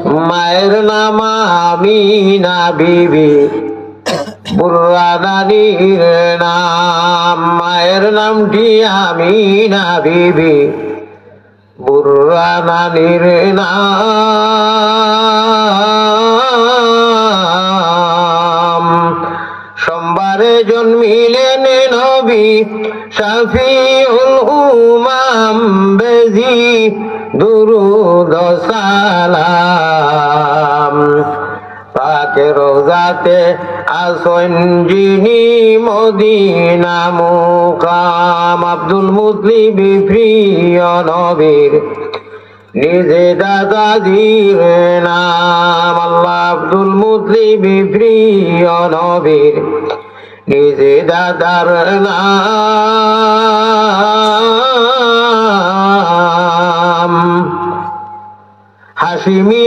মায়ের নাম আমিনা বিবি, বুররা নানির নাম, মায়ের নামটি আমিনা বিবি, বুররা নানির নাম। সোমবারে জন্মিলেন নবী শফিউল উমাম, বেজি দুরুদ ও সালাম। পাকে রোজাতে আসেন যিনি, মদিনা মুকাম। আব্দুল মুত্তালিব প্রিয় নবীর নিজে দাদাজির নাম। আল্লাহ আব্দুল মুত্তালিব প্রিয় নবীর নিজে দাদার নাম। হাশিমি